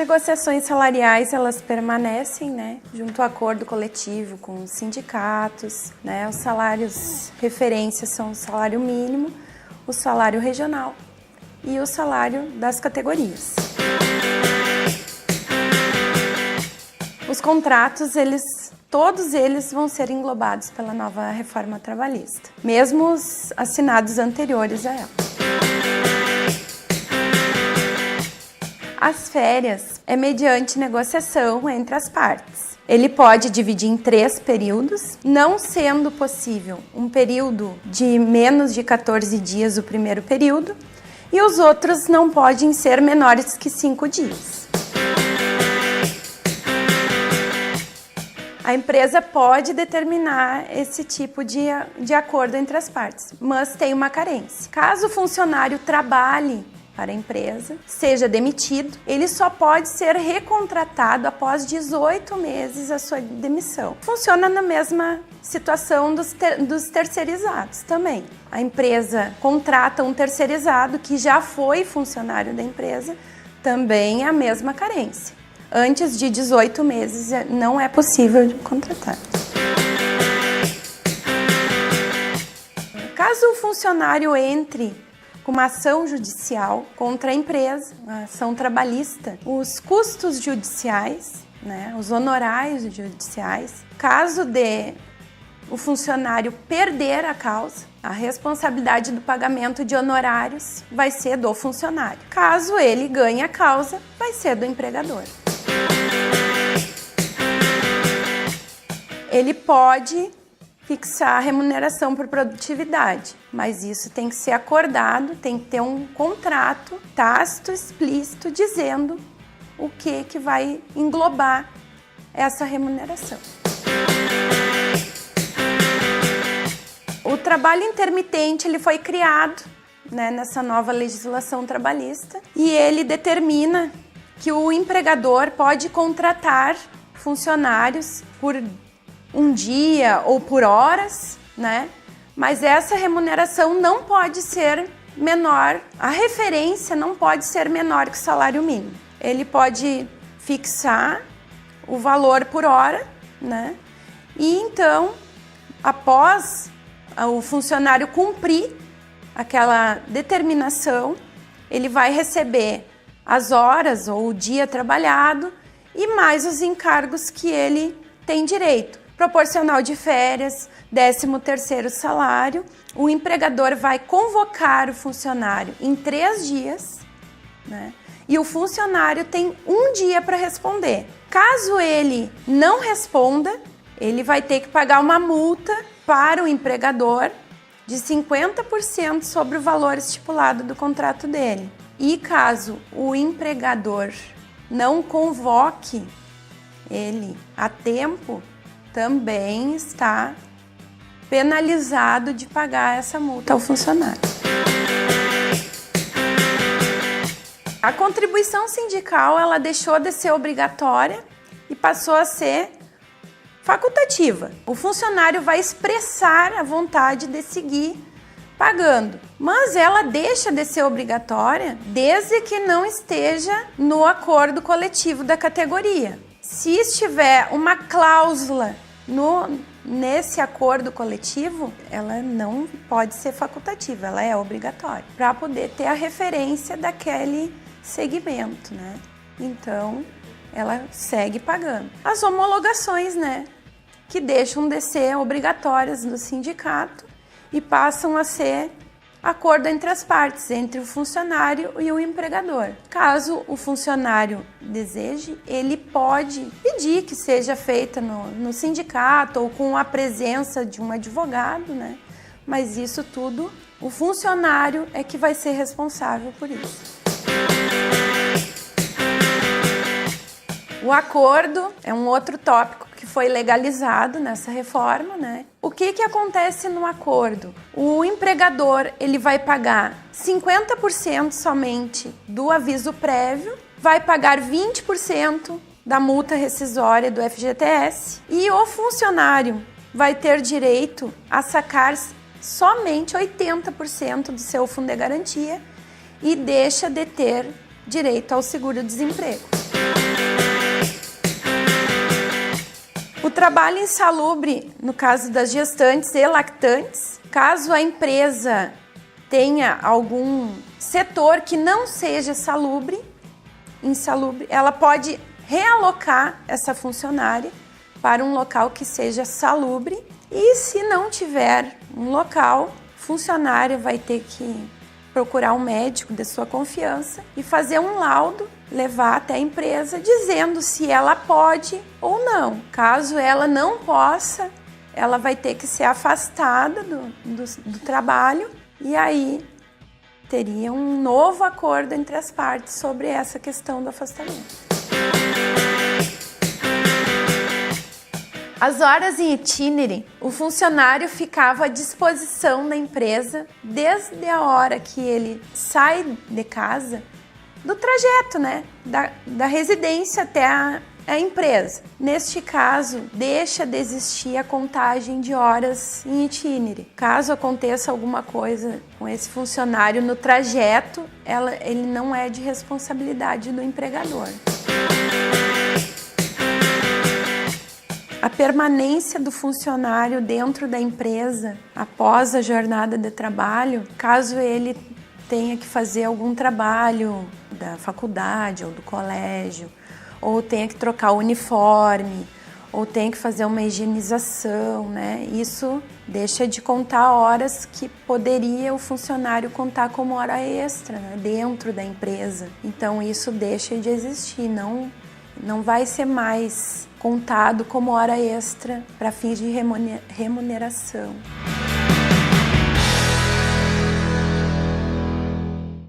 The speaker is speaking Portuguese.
negociações salariais, elas permanecem, né, junto ao acordo coletivo com os sindicatos, né, os salários referência são o salário mínimo, o salário regional e o salário das categorias. Os contratos, todos eles vão ser englobados pela nova reforma trabalhista, mesmo os assinados anteriores a ela. As férias é mediante negociação entre as partes. Ele pode dividir em 3 períodos, não sendo possível um período de menos de 14 dias o primeiro período, e os outros não podem ser menores que 5 dias. A empresa pode determinar esse tipo de acordo entre as partes, mas tem uma carência. Caso o funcionário trabalhe para a empresa, seja demitido, ele só pode ser recontratado após 18 meses a sua demissão. Funciona na mesma situação dos terceirizados também. A empresa contrata um terceirizado que já foi funcionário da empresa, também é a mesma carência. Antes de 18 meses não é possível contratar. Caso o funcionário entre com uma ação judicial contra a empresa, uma ação trabalhista, os custos judiciais, né, os honorários judiciais, caso o funcionário perder a causa, a responsabilidade do pagamento de honorários vai ser do funcionário. Caso ele ganhe a causa, vai ser do empregador. Ele pode fixar a remuneração por produtividade, mas isso tem que ser acordado, tem que ter um contrato tácito, explícito, dizendo o que vai englobar essa remuneração. O trabalho intermitente ele foi criado, né, nessa nova legislação trabalhista e ele determina que o empregador pode contratar funcionários por um dia ou por horas, né? Mas essa remuneração não pode ser menor, a referência não pode ser menor que o salário mínimo. Ele pode fixar o valor por hora, né? E então, após o funcionário cumprir aquela determinação, ele vai receber as horas ou o dia trabalhado e mais os encargos que ele tem direito. Proporcional de férias, 13º salário, o empregador vai convocar o funcionário em 3 dias, né? E o funcionário tem 1 dia para responder. Caso ele não responda, ele vai ter que pagar uma multa para o empregador de 50% sobre o valor estipulado do contrato dele. E caso o empregador não convoque ele a tempo, também está penalizado de pagar essa multa ao funcionário. A contribuição sindical ela deixou de ser obrigatória e passou a ser facultativa. O funcionário vai expressar a vontade de seguir pagando, mas ela deixa de ser obrigatória desde que não esteja no acordo coletivo da categoria. Se estiver uma cláusula nesse acordo coletivo, ela não pode ser facultativa, ela é obrigatória, para poder ter a referência daquele segmento, né? Então, ela segue pagando. As homologações, né? Que deixam de ser obrigatórias do sindicato e passam a ser acordo entre as partes, entre o funcionário e o empregador. Caso o funcionário deseje, ele pode pedir que seja feita no sindicato ou com a presença de um advogado, né? Mas isso tudo, o funcionário é que vai ser responsável por isso. O acordo é um outro tópico que foi legalizado nessa reforma, né? O que acontece no acordo? O empregador ele vai pagar 50% somente do aviso prévio, vai pagar 20% da multa rescisória do FGTS e o funcionário vai ter direito a sacar somente 80% do seu fundo de garantia e deixa de ter direito ao seguro-desemprego. trabalho insalubre, no caso das gestantes e lactantes, caso a empresa tenha algum setor que não seja insalubre, ela pode realocar essa funcionária para um local que seja salubre, e se não tiver um local, o funcionário vai ter que procurar um médico de sua confiança e fazer um laudo, levar até a empresa dizendo se ela pode ou não. Caso ela não possa, ela vai ter que ser afastada do trabalho, e aí teria um novo acordo entre as partes sobre essa questão do afastamento. As horas em itinerary, o funcionário ficava à disposição da empresa desde a hora que ele sai de casa, do trajeto, né? Da residência até a empresa. Neste caso, deixa de existir a contagem de horas em itinerary. Caso aconteça alguma coisa com esse funcionário no trajeto, ele não é de responsabilidade do empregador. A permanência do funcionário dentro da empresa após a jornada de trabalho, caso ele tenha que fazer algum trabalho da faculdade ou do colégio, ou tenha que trocar o uniforme, ou tenha que fazer uma higienização, né? Isso deixa de contar horas que poderia o funcionário contar como hora extra, né? Dentro da empresa. Então isso deixa de existir, não vai ser mais contado como hora extra para fins de remuneração.